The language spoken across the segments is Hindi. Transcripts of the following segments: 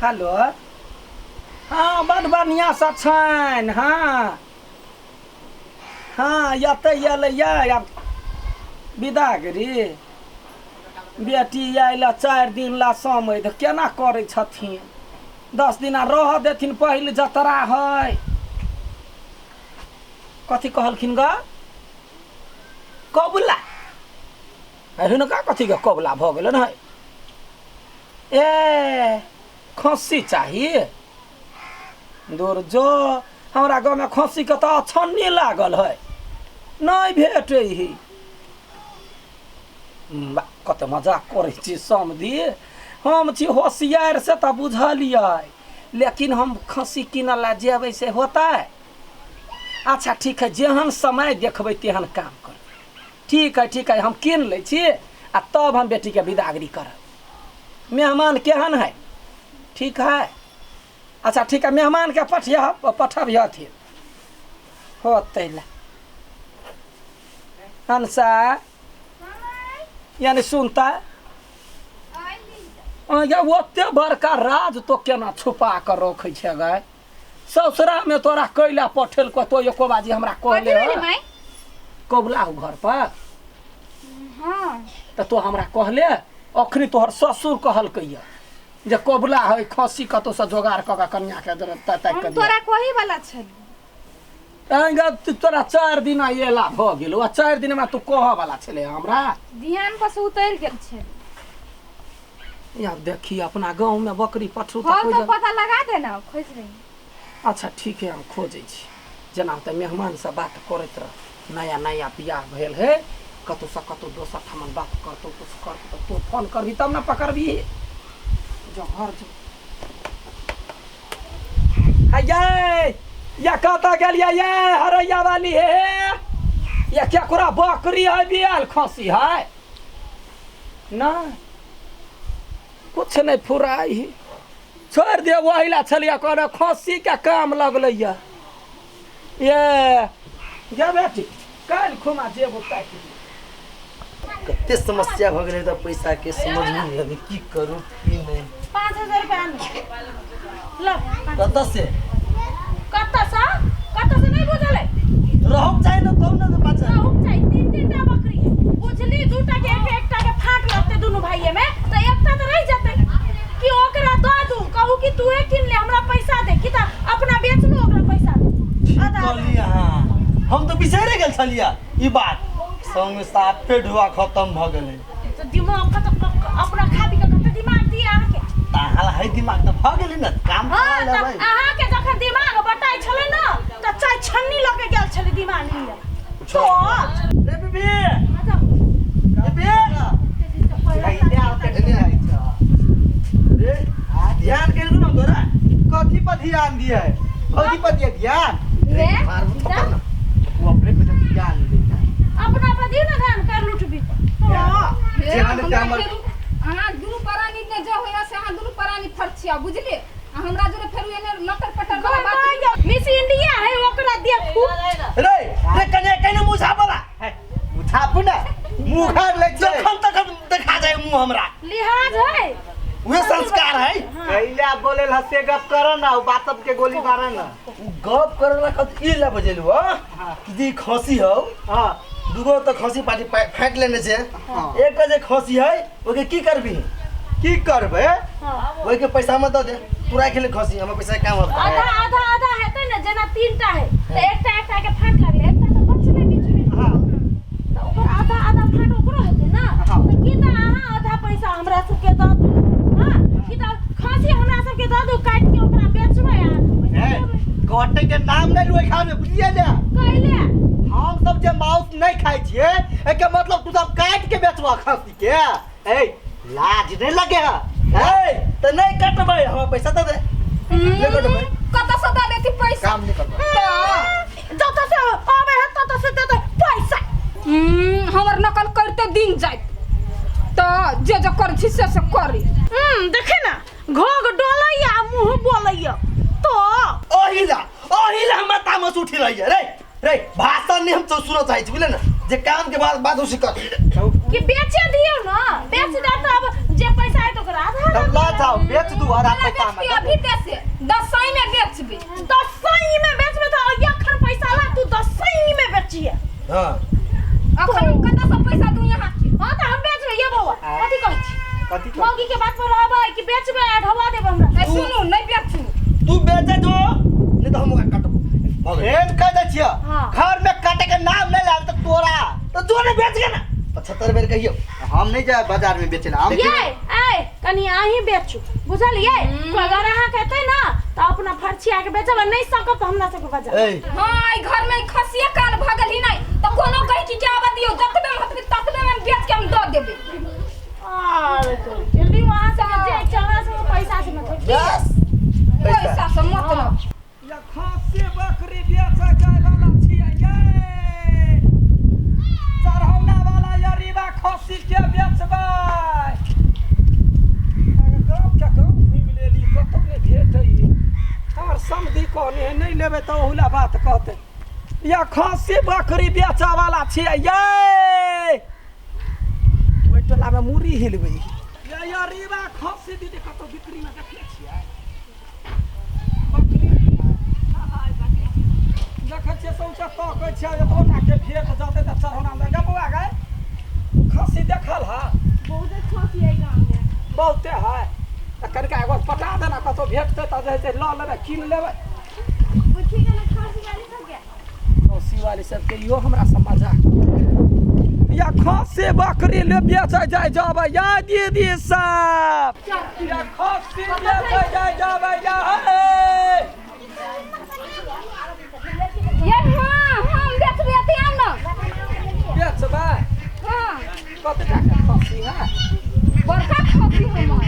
हेलो हाँ बड़ बढ़िया से छन हाँ हाँ या विदागरी बेटी आइला 4 दिन ला समय तो केना करे छथिन 10 दिन रह देथिन पहले जतरा है कथी कहलखिन ग कबुला हिनका कथी के कबुला भ गेल न ए खस्सी चाहिए दूर जो हमरा गाँव में खस्सी के तो अछन्नी लागल है नहीं भेटे ही कत मजाक करे छी समझी हम छी होशियार से तो बुझलिए लेकिन हम खस्सी किन ला जेबै से होता है अच्छा ठीक है जेहन समय देखबै तेहन काम कर ठीक है हम किन ले छी आ तब हम बेटी के विदागरी करब मेहमान केहन है ठीक है अच्छा ठीक है मेहमान के पठबियथिन होते ला हंसा यानी सुनता ओते बड़का राज तो केना छुपा कर रखे छे गए ससुरा में तोरा कैला पठेल को तो एको बाजी हमरा कहले कबुला घर पर हां तो तू हमरा कहले अखनी तोहर ससुर कहलकैया जे कबुला है खसी कतो से जोगाड़ क के कन्या के जरूरत तय कर तोरा कही वाला छल आंगा तोरा 4 दिन आइला भ गेल 4 दिन में तू कह वाला छले हमरा ध्यान पर से उतर गेल छे यार देखी अपना गांव में बकरी पठरू तो पता लगा दे ना खोज रही अच्छा ठीक है हम खोजे छी जना त मेहमान से बात करत रह नया बियाह भेल है कतो से कतो दोसर ठमन बात करतो कुछ कर तो फोन करबी तब ना पकड़बी जो घर जो हाय या कहता गेलिया ये हरैया वाली है या क्या कुरा बकरी है बियाल खसी है ना कुछ नहीं फुराई छोड़ दे वहीला छलिया कहना खसी के काम लगलैया ये जा बेटी कल खुमा जेबो ताकि कते समस्या भ गेलै त पैसा के समझ नहीं आबे की करू की नहीं 5000 रुपया ल कत से नहीं बुझले रहम चाहे न तौ न बच्चा रहम चाहे 3-3टा बकरी बुझली दूटा के एकटा के फाट लगते दोनों भाईये में तो एकटा तो रह जाते कि ओकरा द दू कहू कि तू किन ले हमरा पैसा दे कि त अपना बेच लो ओकरा पैसा दे कहलिया हां हम तो बिसरे गेल छलिया ई बात संग में साफ पेट हुआ खत्म भ गेलै तो दिमाग का तो अपना खाती का तो दिमाग दिया के ताहल है दिमाग त भ गेलै न काम हां कर लेबै अहा के जखन दिमाग बटाई छले न त चाय छन्नी लगे गेल छले दिमाग लिए तो रे बेबी आजा बेबी रे ध्यान कर दो न तोरा कथी पर ध्यान दिया है कथी पर दिया ध्यान रे मार पकड़ ना वो अपने को ध्यान देता अपना पर दियो ना ध्यान कर लुटबी ध्यान दे हमर अहाँ दुनु परानी ने जो होया से अहाँ दुनु परानी फरछिया बुझले हमरा जोरे फेरु एने लटर पटर वाला बात मिस इंडिया है ओकरा देखू रे रे कने मुंह छापला मुंह छापू ना मुंह खाड़ ले छै जखन तक देखा जाए मुंह हमरा लिहाज है वे संस्कार है कैला बोले हसे गप करो ना बात सब के गोली मारे ना गप करला कत ई ला बजेलु हो कि खसी हो हां दुगो तो खसी पार्टी फाट लेने से एक जे खसी है ओके की करबी की करबे ओके के पैसा मत दे तू राख ले खसी हमर पैसा काम होता है आधा हेतै न जना 3टा है तो एकटा के फाट लागले एकटा तो बचले बीच में हां तो ओकर आधा फाट ओकरो हेतै ना तो की त अहाँ आधा पैसा हमरा सबके द दू हां की त खासी हमरा सबके द दू काट के ओकरा बेचबै यार गोटे के नाम नहीं लुए खाने बुझिए ले कहले हम सब जे मांस नहीं खाई छिए एके मतलब तू सब काट के बेचवा खसी के ए लाज नहीं लगे ए त नहीं कटबै हमर पैसा त दे ले कटबै कत से दे देती पैसा काम नहीं करबै जत से आबे है तत से दे पैसा हमर नकल करते दिन जाय तो जे कर छी से करी देखे ना घोग डोलैया मुंह बोलैया तो ओहिला हम तामस उठी रही है रे भाषण नहीं हम तो सुनो चाहिए बुझले ना जे काम के बाद उसी कर कि बेचे दियो ना बेच दे तो अब जे पैसा है तो करा तब ला जाओ बेच दोहरा पहले पैसा बेचती में अभी कैसे 10 में बेचबे 10 में बेचबे तो अखन पैसा ला तू 10 में बेचिए। हां अखन हम कत सब पैसा दूं यहाँ हां तो हम बेचबे ये बौआ कथी कहै छी कथी कर मौगी के बात पर रहबै कि बेचबे ढवा देब हमरा। सुनू नहीं बेचू तू बेचे जो नहीं तो हम ओकरा काटबो भगे एम कह दे छियो हाँ। घर में काटे के नाम नहीं लाल तो तोरा तो जो नहीं बेच के ना 75 बेर कहियो हम नहीं जाए बाजार में बेचला हम ये ए कनी अहीं बेचू बुझलिए तो अगर अहाँ कहते ना तो अपना फर्चिया के बेचब नहीं सकब तो हमरा सबके बाजार। ए हां ई घर में खसिया काल भगल ही नहीं तो कोनो कहि कि क्या बतियो जतबे हम ततबे में बेच के हम दे देबे। अरे तो जल्दी वहां से जे चला से पैसा से मत बस पैसा से मतलब या खस्सी बकरी बेचा जाय वाला छियै ये चढ़ौना वाला यरीबा खस्सी के बेचबै गाँव के गाँव घुमि लेली कतौ नहि भेटै हमर समधी कहने नहि लेबै तऽ ओहुला बात कहतै या खस्सी बकरी बेचा वाला छियै ये ओहि टोलामे मुरही हिलबै या यरीबा खस्सी दीदी कतौ बिक्रीमे देखले छियै देखै छियै सौंसे तकै छियै एतोटा के भेट जतै तऽ चढ़ौनामे गे बौआ गे खस्सी देखल है बहुत खसी है गांव में। बहुते है तऽ कनिका एगो पटा देना कतौ भेटतै तऽ जे छै लऽ लेबै कीन लेबै बुद्धि के ना खसी वाली सब के खस्सी वाली सबके इहो हमरा सब मजाक या खस्सी बकरी ले बेचै जाय जाबै या दीदी सब या खस्सी बेचै जाय जाबै या हे ये हां हम बेचबे ते हम ना बेचबै हां कते टाका खस्सी है बड़का खसी हमर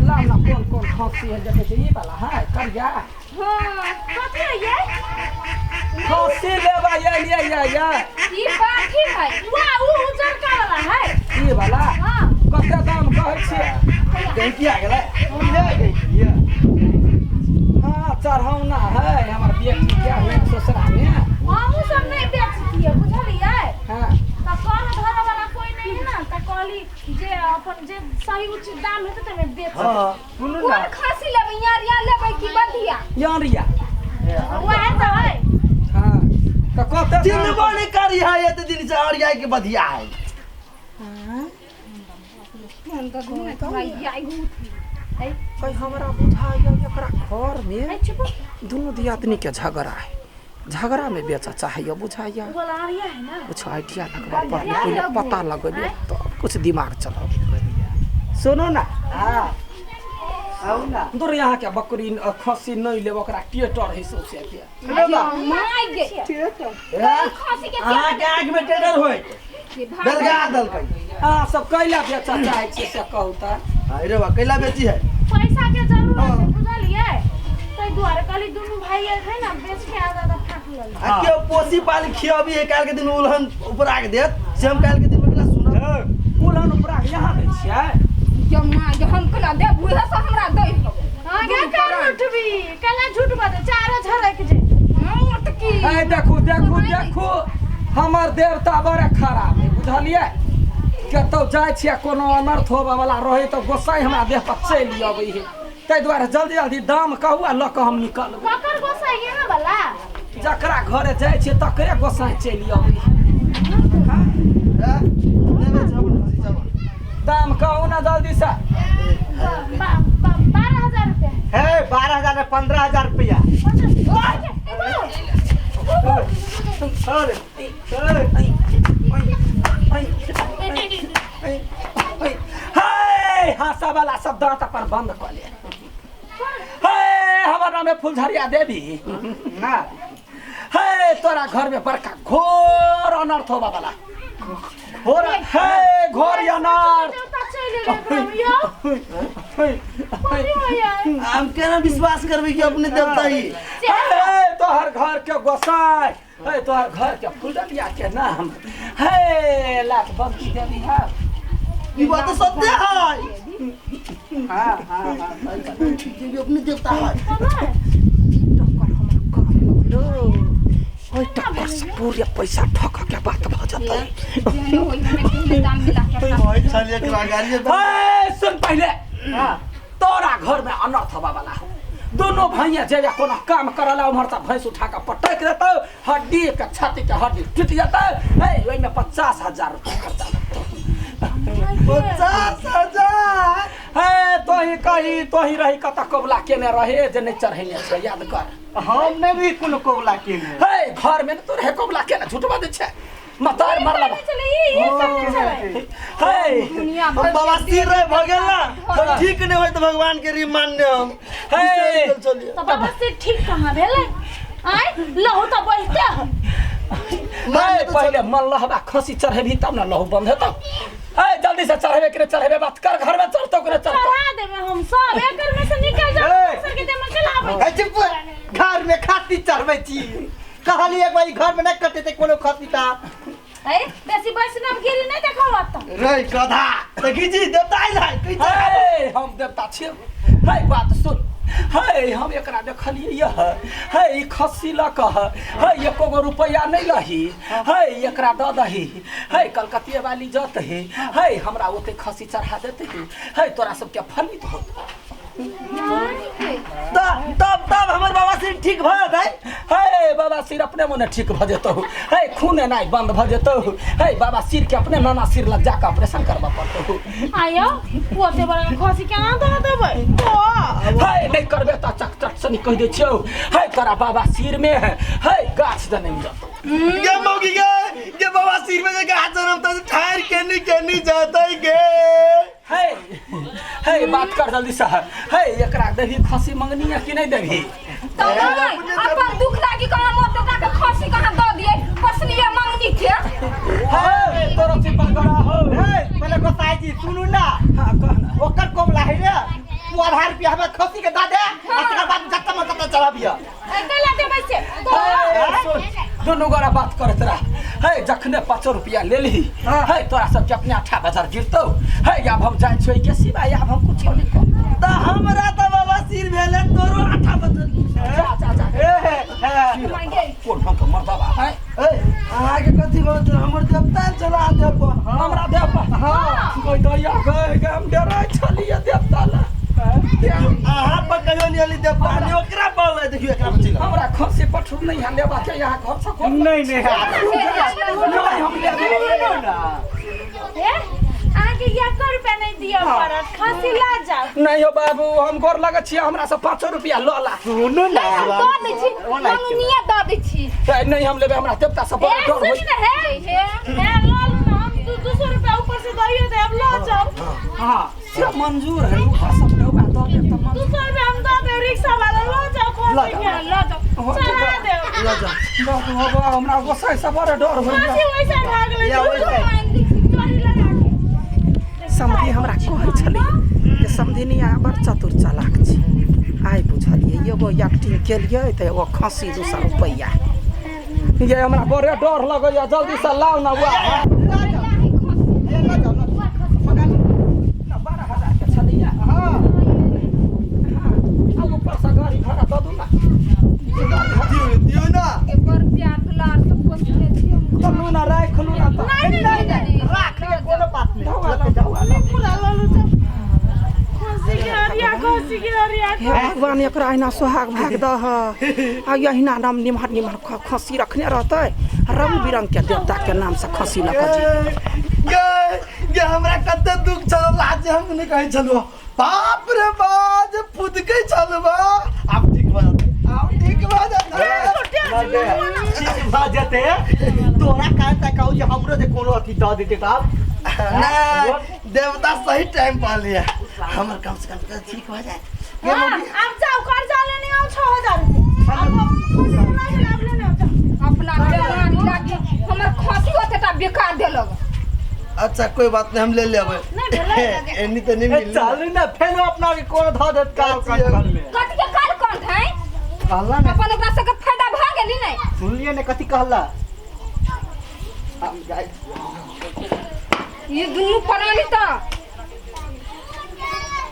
लाम ना कौन कौन खस्सी है जैसे कि ई वाला है करिया हां कथी है ये खस्सी लेबै ये ई बाठी है वाह वो उजर का वाला है। ई वाला हां कते दाम कहै छियै गलती आ गेलै ले गई छियो हाँ चढ़ौना है हमर बेटी के है ससुरा में हमहू सब नहीं बेचतिए बुझलिए हाँ त कौन घर वाला कोई नहीं है ना त कहली जे अपन जे सही उचित दाम हेतै त में बेच हां सुनू ना कौन खसी लेबै यारिया लेबै कि बधिया यारिया वह तो है। हाँ तो कते चिन्हबो नहीं करी है एते दिन से और जाय के बधिया है कोई हमरा बुझाइया एकरा घर में चुप दोनों दियादनी के झगड़ा है झगड़ा में बेचा चाहिए बुझाइया बोला रिया है ना कुछ आइडिया लगवा पड़े पहले पता लगेबे तो कुछ दिमाग चलाओ सुनो ना हां आउ ना दूर यहाँ के बकरी खस्सी नहीं लेब ओकरा टेटर है सौसे के ले बा माय गे खसी के अहाँ के आंख में टेटर होय दलगा दल कई हाँ सब कैला बेचा चाहे छियै से कहू त अरे वाह कैला बेची है पैसा के जरूरत है बुझलिए तै दुआरे कहली दुनू भाई है ना बेच के आधा आधा फाट लल आ के पोसी पाली खियाबी है काल के दिन उलहन ऊपर आके देत से हम काल के दिन में सुन उलहन ऊपर यहाँ दै छियै जम्मा जे हम कला दे बुढ़ा से हमरा दई आगे कर उठबी कला झूठ बात चारो झरक जे मत की ए देखू देखू देखू हमर देवता बड़े खराब है बुझलिए कतौ जाइ छियै कोनो अनर्थ होबे वाला रहे तो गोसाई हमरा देह पर चलि अबै है ताहि दुआरे जल्दी जल्दी दाम कहू आ लऽ कऽ हम निकलबै ककर गोसाई यहाँ वाला जकरा घरे जाइ छियै तकरे गोसाई चलि अबै है दाम कहू ना जल्दी से 12,000 रुपया है 12,000 में 15,000 रुपया हाय हासा वाला सब दांत अपन बंद कर ले हाय हमर नाम है फुलझरिया देवी ना हाय तोरा घर में बड़का घोर अनर्थ होबा वाला घोर है घोर अनर्थ हम केना विश्वास करबे कि अपने देवता ही हाय तोहर घर के गोसाई हाय तोहर घर के फुलझरिया के नाम हाय लाख बंदी देवी है ई बात तो सत्य है हाँ हाँ हाँ ये भी अपने देवता है ओए टक्कर से पूरे पैसा ठक के बात भ जतै जेनो होई हमें दाम मिला के ओए चलिए करा गाड़ी हाय सुन पहले तोरा घर में अनर्थ हवा वाला हो दोनों भैया जे कोनो काम करला उमहर से भैंस उठा के पटक देता हड्डी के छाती के हड्डी टूट जाता है ओई में 50,000 रुपया खर्चा लगता 50,000 है तो ही रही कता कोबला केने रहे जे नहीं चढ़ैने छ याद कर हम नहीं भी कोनो कोबला के में है घर में तो रहे कोबला केने झूठ बात छै मतार मरला चले ये सब चले है दुनिया हम भर बाबा सिर रहे भगल ना तो ठीक नहीं होय तो भगवान के री मान्य हम है चलिए तो बाबा से ठीक कहां भेलै आय लहू तो बहते मैं पहले मन लहबा खसी चढ़ेबी तब ना लहू बंद हेतौ है जल्दी से चढ़ेबे के चढ़ेबे बात कर घर में चढ़तो करे चढ़तो चढ़ा देबे हम सब एकर में से निकल जा सर के दे में चलाबे चुप घर में खाती चढ़बै छी कहली एक बार घर में नहीं कटे थे कोनो खाती ता ए बेसी वैष्णव गिरी नहीं देखौ त रे गधा देखी जी देवता आइल है कैसे है हम देवता छियै है बात सुन है हम एकरा देखलिए है ई खस्सी ल कह है एको गो रुपया नहीं लही है एकरा द दही है कलकतिया वाली जत है हमरा ओते खस्सी चढ़ा देते है तोरा सबके फलित हो तब हमर बाबा सिर ठीक भ जाय है बाबा सिर अपने मने ठीक भ जेतौ है खून नहीं बंद भ जेतौ है बाबा सिर के अपने नाना सिर लग जाके ऑपरेशन करबा पड़तौ आयो ओते बड़ा खसी केना द देबै है नहीं करबे त चक चक से कह दे छियौ है तोरा बाबा सिर में है गाछ द नहीं जातौ गे मौगी गे बाबा सिर में जे गाछ जन्म त ठार केनी जातै गे है बात कर जल्दी से है एकरा देवी खसी मंगनी है कि नहीं देवी तो अपन दुख लागी कहां मोट का खसी कहां द दिए पसलिए मंगनी के है तोरा से पकड़ा हो पहले गोसाई जी सुनू ना हां कहना ओकर कोबला है रे तू आधार पे हमें खसी के दा दे एकरा बाद जत्ता मत चढ़ाबिया कला देबै से सुन दोनों गोरा बात करत रहा है जखने 5 रुपया ले ली है तोरा सब के अपने 8 बाजार गिरतौ है अब हम जाय छोई के सिवाय अब हम कुछ नहीं कर त हमरा त बाबा सिर भेले तोरो 8 बदल जा कोन हम के मरदा बा है अहाँ के कथि बोलत हमर देवता चला देब हमरा देव हां कोई दया गए हम डराय छलिए देवता ला अहाँ पर कहियो नहीं अली देवता ने ओकरा बोल देखियो एकरा बचिल हमरा खसी पठुर नहीं है लेबा के यहाँ घर से कोन नहीं नहीं नहीं हम ले ना आगे या कर पे नहीं दिया परत खसी ला जा नहीं हो बाबू हम गोर लगे छी हमरा से 5 रुपया ल ला सुनू ना द दे छी मंगनिया द दे छी नहीं हम लेबे हमरा देवता से बड़ा डर होई सुन है लाल हम 200 रुपया ऊपर से दइए दे अब ला जाओ हां से मंजूर है ऊपर सब लोग आ दो देवता 200 रुपया हम द दे रिक्शा वाला ला जाओ खसी के ला जाओ चढ़ा दे ल जा बाबू बाबू हमरा गोसाई से बड़ा डर होई खसी वैसा भाग ले चोरी लगा समधी हमरा कहै छली कि समधिनी बड़ चतुर चालाक छी आइ बुझलिए एगो एक्टिंग केलिए त एगो खसी 200 रुपया ये हमरा बड़े डर लगैया जल्दी से लाओ ना बुआ 12,000 के छलिए हां अब ऊपर से गाड़ी भाड़ा दऽ दू ना दियो ना एक बार प्यार दुलार सब कुछ ले दियो चलू ना राख लू ना नहीं राख ले कोनो बात नहीं पूरा ला लो खसी के अरिया हे भगवान एकरा अहिना सोहाग भाग दह आ यहिना नाम निमहर निमहर खसी रखने रहते रंग बिरंग के देवता के नाम से खसी न कजी गे हमरा कते दुख छल लाज हम नहीं कहै छलु बाप रे बाज फुद के छलबा अब ठीक भ जाते ठीक भा जते तोरा काहे तक कहू जे हमरो जे कोनो अथी द देते त नहीं देवता सही टाइम पा लिया हमर कम से कम ठीक हो जाए अब जाओ कर्जा लेने आओ 6000 रुपया अब लेने आओ अपना जवानी लागी हमर खसी होते ता बेकार देलग अच्छा कोई बात नहीं हम ले लेबै नहीं भेलै एनी त नहीं मिल चल ना फेर अपना के कोनो ध देत काल कर में कथि के काल कोन है कहला ना अपन ओकरा से के फायदा भ गेली नहीं सुनलिए ने कथि कहला हम जाय ये दुनु परानी त